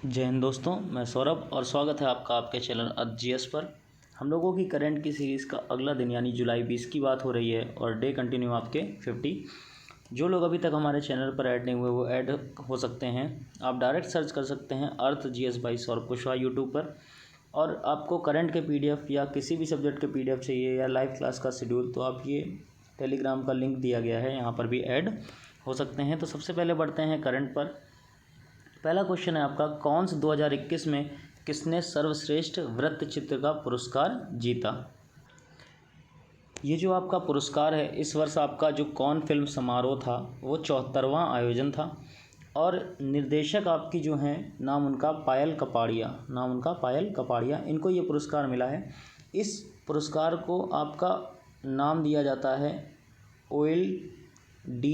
जय हिंद दोस्तों, मैं सौरभ और स्वागत है आपका आपके चैनल GS पर। हम लोगों की करंट की सीरीज़ का अगला दिन यानी जुलाई 20 की बात हो रही है और डे कंटिन्यू आपके 50। जो लोग अभी तक हमारे चैनल पर ऐड नहीं हुए वो ऐड हो सकते हैं। आप डायरेक्ट सर्च कर सकते हैं अर्थ GS by Saurabh Kushwaha YouTube पर। और आपको करंट के PDF या किसी भी सब्जेक्ट के PDF चाहिए या लाइव क्लास का शेड्यूल, तो आप ये टेलीग्राम का लिंक दिया गया है, यहाँ पर भी ऐड हो सकते हैं। तो सबसे पहले बढ़ते हैं करंट पर। पहला क्वेश्चन है आपका, कौन सा 2021 में किसने सर्वश्रेष्ठ वृत्त चित्र का पुरस्कार जीता। ये जो आपका पुरस्कार है, इस वर्ष आपका जो कौन फिल्म समारोह था वो 74वां आयोजन था और निर्देशक आपकी जो हैं नाम उनका पायल कपाड़िया, इनको ये पुरस्कार मिला है। इस पुरस्कार को आपका नाम दिया जाता है OLD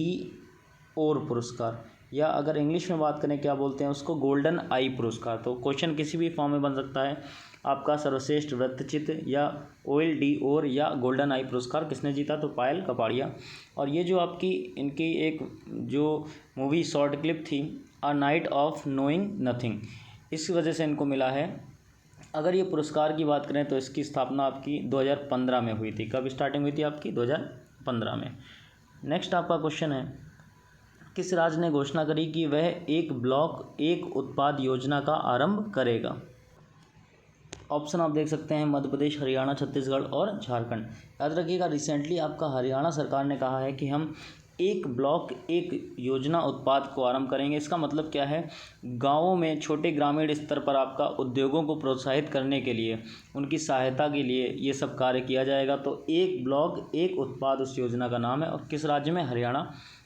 पुरस्कार, या अगर इंग्लिश में बात करें क्या बोलते हैं उसको, गोल्डन आई पुरस्कार। तो क्वेश्चन किसी भी फॉर्म में बन सकता है आपका, सर्वश्रेष्ठ वृत्तचित्र या OLD या गोल्डन आई पुरस्कार किसने जीता, तो पायल कपाड़िया। और ये जो आपकी इनकी एक जो मूवी शॉर्ट क्लिप थी a night of knowing nothing, इस वजह से इनको मिला है। अगर ये पुरस्कार की बात करें तो इसकी स्थापना आपकी 2015 में हुई थी। कब स्टार्टिंग हुई थी आपकी? 2015 में। नेक्स्ट आपका क्वेश्चन है, किस राज्य ने घोषणा करी कि वह एक ब्लॉक एक उत्पाद योजना का आरंभ करेगा। ऑप्शन आप देख सकते हैं, मध्य प्रदेश, हरियाणा, छत्तीसगढ़ और झारखंड। याद रखिएगा, रिसेंटली आपका हरियाणा सरकार ने कहा है कि हम एक ब्लॉक एक योजना उत्पाद को आरंभ करेंगे। इसका मतलब क्या है, गांवों में छोटे ग्रामीण स्तर पर आपका उद्योगों को प्रोत्साहित करने के लिए, उनकी सहायता के लिए ये सब कार्य किया जाएगा। तो एक ब्लॉक एक उत्पाद उस योजना का नाम है। और किस राज्य में?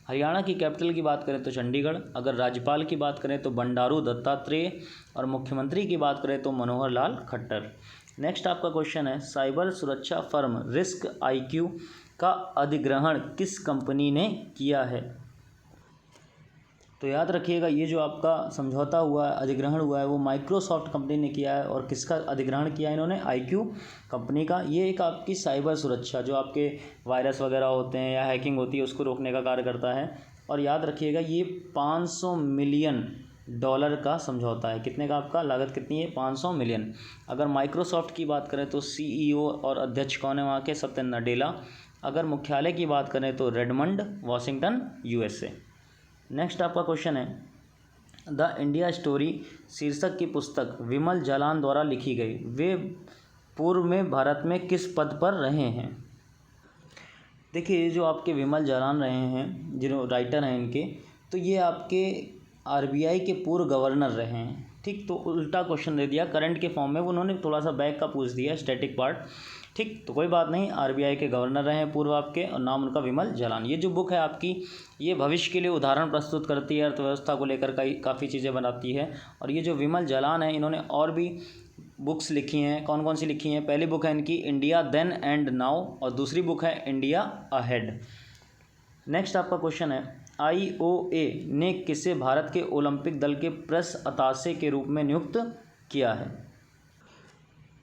हरियाणा की कैपिटल की बात करें तो चंडीगढ़। अगर राज्यपाल की बात करें तो बंडारू दत्तात्रेय और मुख्यमंत्री की बात करें तो मनोहर लाल खट्टर। नेक्स्ट आपका क्वेश्चन है, साइबर सुरक्षा फर्म रिस्क IQ का अधिग्रहण किस कंपनी ने किया है। तो याद रखिएगा, ये जो आपका समझौता हुआ है, अधिग्रहण हुआ है, वो माइक्रोसॉफ्ट कंपनी ने किया है। और किसका अधिग्रहण किया है इन्होंने? IQ कंपनी का। ये एक आपकी साइबर सुरक्षा, जो आपके वायरस वगैरह होते हैं या हैकिंग होती है, उसको रोकने का कार्य करता है। और याद रखिएगा, ये $500 मिलियन का समझौता है। कितने का आपका? लागत कितनी है? 500 मिलियन। अगर माइक्रोसॉफ्ट की बात करें तो CEO और अध्यक्ष कौन है वहाँ के? सत्य नडेला। अगर मुख्यालय की बात करें तो रेडमंड, वॉशिंगटन, USA। नेक्स्ट आपका क्वेश्चन है, द इंडिया स्टोरी शीर्षक की पुस्तक विमल जालान द्वारा लिखी गई। वे पूर्व में भारत में किस पद पर रहे हैं। देखिए, ये जो आपके विमल जालान रहे हैं, जिन्होंने राइटर हैं इनके, तो ये आपके RBI के पूर्व गवर्नर रहे हैं। ठीक, तो उल्टा क्वेश्चन दे दिया करंट के फॉर्म में, उन्होंने थोड़ा सा बैक का पूछ दिया, स्टैटिक पार्ट। ठीक, तो कोई बात नहीं, RBI के गवर्नर रहे हैं पूर्व आपके, और नाम उनका विमल जालान। ये जो बुक है आपकी, ये भविष्य के लिए उदाहरण प्रस्तुत करती है, अर्थव्यवस्था को लेकर काफ़ी चीज़ें बनाती है। और ये जो विमल जालान है, इन्होंने और भी बुक्स लिखी हैं। कौन कौन सी लिखी हैं? पहली बुक है इनकी इंडिया देन एंड नाउ, और दूसरी बुक है इंडिया अहेड। नेक्स्ट आपका क्वेश्चन है, IOA ने किसे भारत के ओलंपिक दल के प्रेस अताशे के रूप में नियुक्त किया है।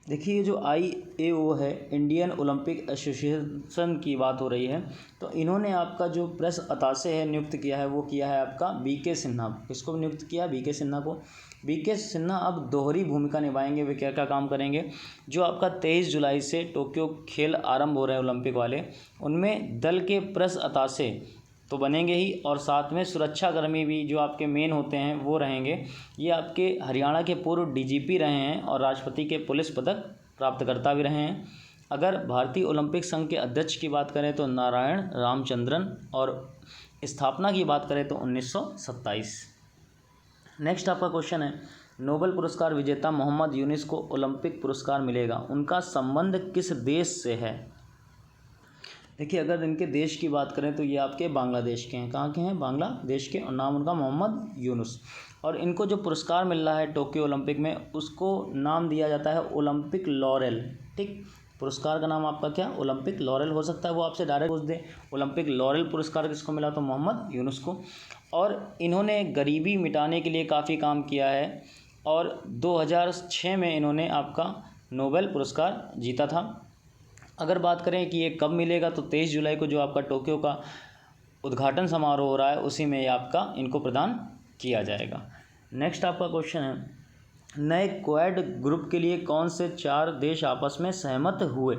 देखिए, ये जो IAO है, इंडियन ओलंपिक एसोसिएशन की बात हो रही है। तो इन्होंने आपका जो प्रेस अताशे है नियुक्त किया है, वो किया है आपका BK सिन्हा। किसको नियुक्त किया? BK सिन्हा को। BK सिन्हा अब दोहरी भूमिका निभाएंगे। वे क्या क्या काम करेंगे? जो आपका 23 जुलाई से टोक्यो खेल आरंभ हो रहे हैं ओलंपिक वाले, उनमें दल के प्रेस अताशे तो बनेंगे ही, और साथ में सुरक्षाकर्मी भी जो आपके मेन होते हैं वो रहेंगे। ये आपके हरियाणा के पूर्व DGP रहे हैं और राष्ट्रपति के पुलिस पदक प्राप्तकर्ता भी रहे हैं। अगर भारतीय ओलंपिक संघ के अध्यक्ष की बात करें तो नारायण रामचंद्रन, और स्थापना की बात करें तो 1927। नेक्स्ट आपका क्वेश्चन है, नोबेल पुरस्कार विजेता मोहम्मद यूनुस को ओलंपिक पुरस्कार मिलेगा, उनका संबंध किस देश से है। देखिए, अगर इनके देश की बात करें तो ये आपके बांग्लादेश के हैं। कहाँ के हैं? बांग्लादेश के, और नाम उनका मोहम्मद यूनुस। और इनको जो पुरस्कार मिल रहा है टोक्यो ओलंपिक में, उसको नाम दिया जाता है ओलंपिक लॉरेल। ठीक, पुरस्कार का नाम आपका क्या? ओलंपिक लॉरेल हो सकता है वो आपसे डायरेक्ट पूछ दे। ओलंपिक लॉरेल पुरस्कार किसको मिला? तो मोहम्मद यूनुस को। और इन्होंने गरीबी मिटाने के लिए काफ़ी काम किया है, और 2006 में इन्होंने आपका नोबेल पुरस्कार जीता था। अगर बात करें कि ये कब मिलेगा, तो 23 जुलाई को जो आपका टोक्यो का उद्घाटन समारोह हो रहा है, उसी में ये आपका इनको प्रदान किया जाएगा। नेक्स्ट आपका क्वेश्चन है, नए क्वाड ग्रुप के लिए कौन से 4 देश आपस में सहमत हुए?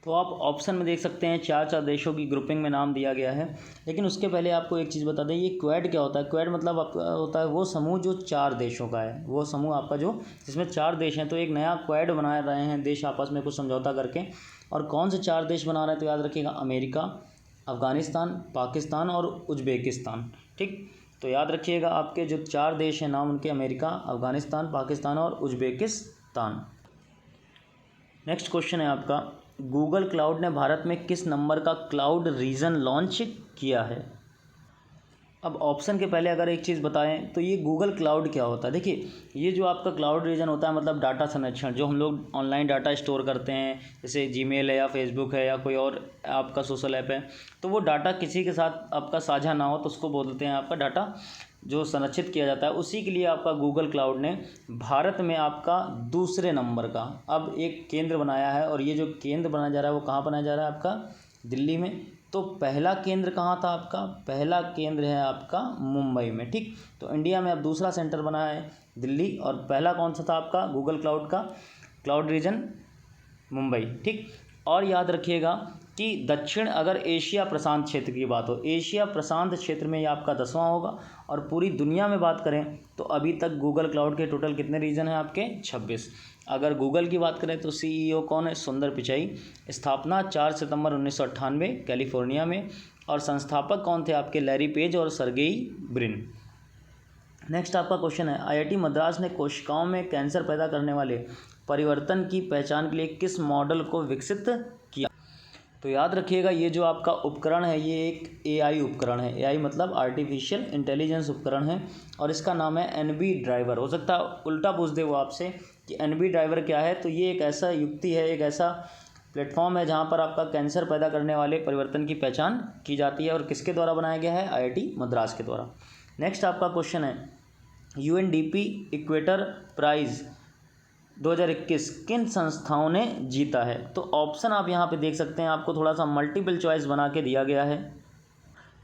तो आप ऑप्शन में देख सकते हैं 4 देशों की ग्रुपिंग में नाम दिया गया है। लेकिन उसके पहले आपको एक चीज़ बता दें, ये क्वाड क्या होता है? क्वाड मतलब आपका होता है वो समूह जो 4 देशों का है, वो समूह आपका जो जिसमें 4 देश हैं। तो एक नया क्वाड बना रहे हैं देश आपस में कुछ समझौता करके। और कौन से 4 देश बना रहे हैं? तो याद रखिएगा, अमेरिका, अफ़गानिस्तान, पाकिस्तान और उज़्बेकिस्तान। ठीक, तो याद रखिएगा आपके जो 4 देश हैं नाम उनके अमेरिका, अफ़गानिस्तान, पाकिस्तान और उज़्बेकिस्तान। नेक्स्ट क्वेश्चन है आपका, गूगल क्लाउड ने भारत में किस नंबर का क्लाउड रीजन लॉन्च किया है? अब ऑप्शन के पहले अगर एक चीज़ बताएं तो ये गूगल क्लाउड क्या होता है? देखिए, ये जो आपका क्लाउड रीजन होता है मतलब डाटा संरक्षण, जो हम लोग ऑनलाइन डाटा स्टोर करते हैं, जैसे जीमेल है या फेसबुक है या कोई और आपका सोशल ऐप है, तो वो डाटा किसी के साथ आपका साझा ना हो तो उसको बोलते हैं आपका डाटा जो संरक्षित किया जाता है। उसी के लिए आपका गूगल क्लाउड ने भारत में आपका दूसरे नंबर का अब एक केंद्र बनाया है। और ये जो केंद्र बनाया जा रहा है वो कहाँ बनाया जा रहा है? आपका दिल्ली में। तो पहला केंद्र कहाँ था आपका? पहला केंद्र है आपका मुंबई में। ठीक, तो इंडिया में अब दूसरा सेंटर बना है दिल्ली, और पहला कौन सा था आपका गूगल क्लाउड का? Cloud region Mumbai. ठीक, और याद रखिएगा कि दक्षिण अगर एशिया प्रशांत क्षेत्र की बात हो, एशिया प्रशांत क्षेत्र में ये आपका 10वां होगा। और पूरी दुनिया में बात करें तो अभी तक गूगल क्लाउड के टोटल कितने रीजन हैं आपके? 26। अगर गूगल की बात करें तो CEO कौन है? सुंदर पिचाई। स्थापना 4 सितंबर 1998 कैलिफोर्निया में। और संस्थापक कौन थे आपके? लैरी पेज और सर्गेई ब्रिन। नेक्स्ट आपका क्वेश्चन है, IIT मद्रास ने कोशिकाओं में कैंसर पैदा करने वाले परिवर्तन की पहचान के लिए किस मॉडल को विकसित किया? तो याद रखिएगा, ये जो आपका उपकरण है ये एक AI उपकरण है। AI मतलब आर्टिफिशियल इंटेलिजेंस उपकरण है, और इसका नाम है NB ड्राइवर। हो सकता है उल्टा पूछ दे वो आपसे कि NB ड्राइवर क्या है? तो ये एक ऐसा युक्ति है, एक ऐसा प्लेटफॉर्म है जहाँ पर आपका कैंसर पैदा करने वाले परिवर्तन की पहचान की जाती है। और किसके द्वारा बनाया गया है? IIT मद्रास के द्वारा। नेक्स्ट आपका क्वेश्चन है, UNDP इक्वेटर प्राइज़ 2021 किन संस्थाओं ने जीता है? तो ऑप्शन आप यहाँ पे देख सकते हैं, आपको थोड़ा सा मल्टीपल चॉइस बना के दिया गया है।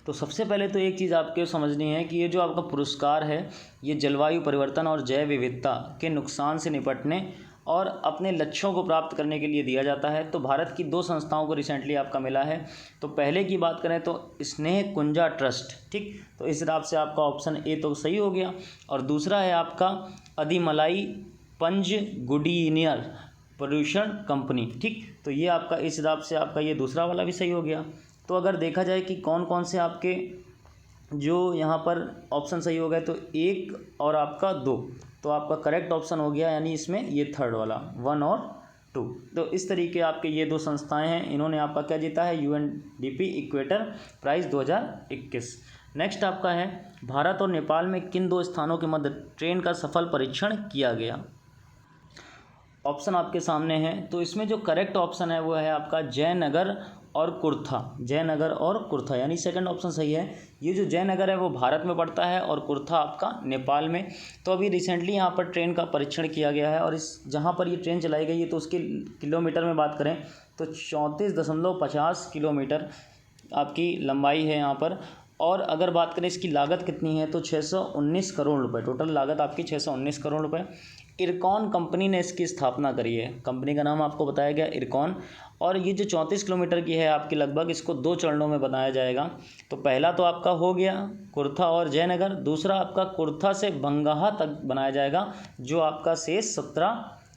तो सबसे पहले तो एक चीज़ आपके समझनी है कि ये जो आपका पुरस्कार है ये जलवायु परिवर्तन और जैव विविधता के नुकसान से निपटने और अपने लक्ष्यों को प्राप्त करने के लिए दिया जाता है। तो भारत की 2 संस्थाओं को रिसेंटली आपका मिला है। तो पहले की बात करें तो स्नेह कुंजा ट्रस्ट। ठीक, तो इस हिसाब से आपका ऑप्शन ए तो सही हो गया। और दूसरा है आपका अधिमलाई पंजगुडियियर प्रदूषण कंपनी। ठीक, तो ये आपका इस हिसाब से आपका ये दूसरा वाला भी सही हो गया। तो अगर देखा जाए कि कौन कौन से आपके जो यहाँ पर ऑप्शन सही हो गए, तो 1 और आपका 2, तो आपका करेक्ट ऑप्शन हो गया, यानी इसमें ये थर्ड वाला 1 और 2। तो इस तरीके आपके ये 2 संस्थाएं हैं, इन्होंने आपका क्या जीता है? UNDP equator price 2021। नेक्स्ट आपका है, भारत और नेपाल में किन 2 स्थानों के मध्य ट्रेन का सफल परीक्षण किया गया? ऑप्शन आपके सामने है। तो इसमें जो करेक्ट ऑप्शन है वो है आपका जयनगर और कुर्था। जयनगर और कुर्था, यानी सेकंड ऑप्शन सही है। ये जो जयनगर है वो भारत में पड़ता है और कुर्था आपका नेपाल में। तो अभी रिसेंटली यहाँ पर ट्रेन का परीक्षण किया गया है, और इस जहाँ पर ये ट्रेन चलाई गई है तो उसके किलोमीटर में बात करें तो 34.50 किलोमीटर आपकी लंबाई है यहाँ पर। और अगर बात करें इसकी लागत कितनी है तो 619 करोड़ रुपए, टोटल लागत आपकी 619 करोड़ रुपए। इरकॉन कंपनी ने इसकी स्थापना करी है। कंपनी का नाम आपको बताया गया इरकॉन। और ये जो 34 किलोमीटर की है आपकी लगभग, इसको 2 चरणों में बनाया जाएगा। तो पहला तो आपका हो गया कुर्था और जयनगर, दूसरा आपका कुर्था से बंगाहा तक बनाया जाएगा जो आपका शेष 17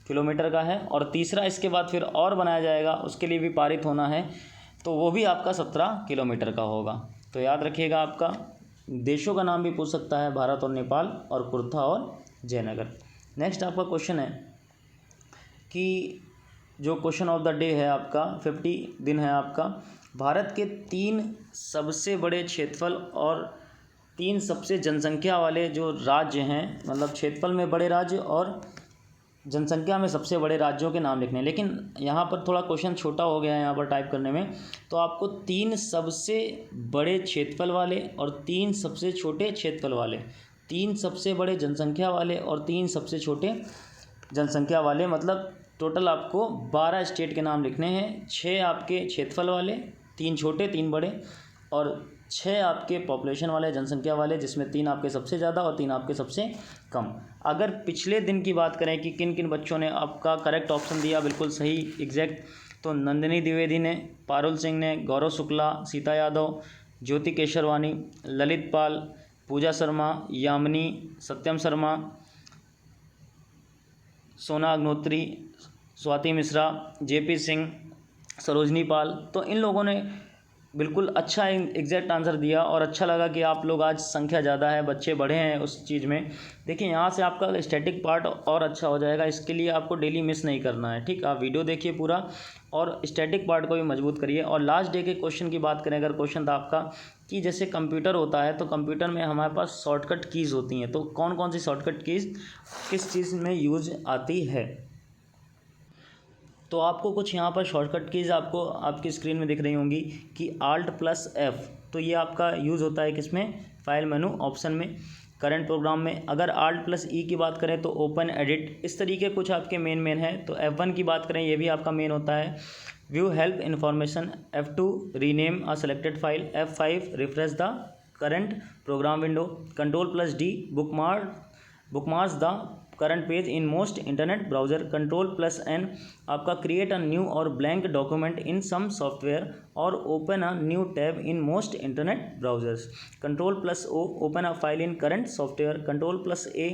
किलोमीटर का है। और तीसरा इसके बाद फिर और बनाया जाएगा, उसके लिए भी पारित होना है, तो वो भी आपका 17 किलोमीटर का होगा। तो याद रखिएगा, आपका देशों का नाम भी पूछ सकता है, भारत और नेपाल और कुर्था और जयनगर। नेक्स्ट आपका क्वेश्चन है कि जो क्वेश्चन ऑफ द डे है आपका 50 दिन है आपका, भारत के 3 सबसे बड़े क्षेत्रफल और 3 सबसे जनसंख्या वाले जो राज्य हैं, मतलब क्षेत्रफल में बड़े राज्य और जनसंख्या में सबसे बड़े राज्यों के नाम लिखने हैं। लेकिन यहाँ पर थोड़ा क्वेश्चन छोटा हो गया है यहाँ पर टाइप करने में। तो आपको 3 सबसे बड़े क्षेत्रफल वाले और 3 सबसे छोटे क्षेत्रफल वाले, 3 सबसे बड़े जनसंख्या वाले और 3 सबसे छोटे जनसंख्या वाले, मतलब टोटल आपको 12 स्टेट के नाम लिखने हैं। 6 आपके क्षेत्रफल वाले, 3 छोटे 3 बड़े, और 6 आपके पॉपुलेशन वाले, जनसंख्या वाले, जिसमें 3 आपके सबसे ज़्यादा और 3 आपके सबसे कम। अगर पिछले दिन की बात करें कि किन किन बच्चों ने आपका करेक्ट ऑप्शन दिया बिल्कुल सही एग्जैक्ट, तो नंदिनी द्विवेदी ने, पारुल सिंह ने, गौरव शुक्ला, सीता यादव, ज्योति केशरवानी, ललित पाल, पूजा शर्मा, यामिनी, सत्यम शर्मा, सोना अग्नोत्री, स्वाति मिश्रा, जेपी सिंह, सरोजनी पाल। तो इन लोगों ने बिल्कुल अच्छा एग्जैक्ट आंसर दिया और अच्छा लगा कि आप लोग आज संख्या ज़्यादा है, बच्चे बढ़े हैं उस चीज़ में। देखिए यहाँ से आपका स्टैटिक पार्ट और अच्छा हो जाएगा, इसके लिए आपको डेली मिस नहीं करना है, ठीक। आप वीडियो देखिए पूरा और स्टैटिक पार्ट को भी मजबूत करिए। और लास्ट डे के क्वेश्चन की बात करें, अगर क्वेश्चन था आपका कि जैसे कंप्यूटर होता है तो कंप्यूटर में हमारे पास शॉर्टकट कीज़ होती हैं, तो कौन कौन सी शॉर्टकट कीज़ किस चीज़ में यूज आती है। तो आपको कुछ यहाँ पर शॉर्टकट कीज़ आपको आपकी स्क्रीन में दिख रही होंगी कि Alt+F, तो ये आपका यूज़ होता है किसमें, फाइल मेनू ऑप्शन में, करंट प्रोग्राम में। अगर Alt+E की बात करें तो ओपन एडिट, इस तरीके कुछ आपके मेन है। तो F1 की बात करें, ये भी आपका मेन होता है, view help information, F2 rename a selected file, F5 refresh the current program window, Ctrl+D bookmarks the current page in most internet browser, Ctrl+N आपका क्रिएट अ न्यू और blank document in some software और open a new tab in most internet browsers, Ctrl+O open a file in current software, Ctrl+A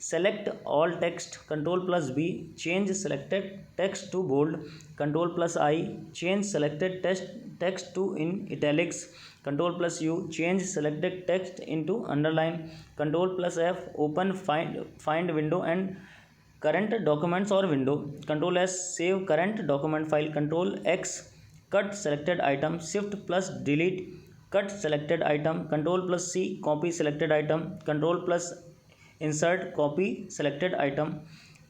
select all text, Ctrl+B change selected text to bold, Ctrl+I change selected text to in italics, Ctrl+U change selected text into underline, Ctrl+F open find window and current documents or window, Ctrl+S save current document file, Ctrl+X cut selected item, Shift+delete cut selected item, Ctrl+C copy selected item, Ctrl+insert copy selected item,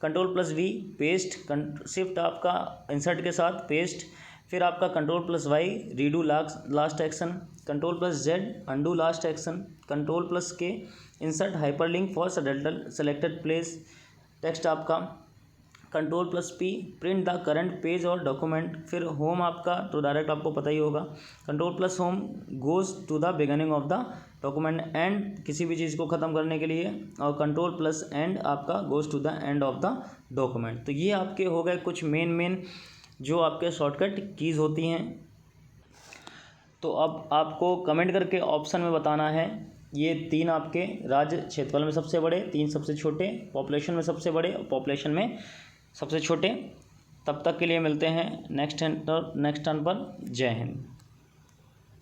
Ctrl+V paste, shift आपका insert के साथ paste, फिर आपका Ctrl+Y redo last action, Ctrl+Z undo last action, Ctrl+K insert hyperlink for selected place text आपका, Ctrl+P print the current page और document, फिर home आपका तो डायरेक्ट आपको पता ही होगा, Ctrl+Home goes to the beginning of the document, and किसी भी चीज़ को ख़त्म करने के लिए, और Ctrl+End आपका goes to the end of the document. तो ये आपके हो गए कुछ मेन जो आपके शॉर्टकट कीज़ होती हैं। तो अब आपको कमेंट करके ऑप्शन में बताना है, ये 3 आपके राज्य क्षेत्रफल में सबसे बड़े, 3 सबसे छोटे, पॉपुलेशन में सबसे बड़े और पॉपुलेशन में सबसे छोटे। तब तक के लिए मिलते हैं नेक्स्ट टर्न पर। जय हिंद।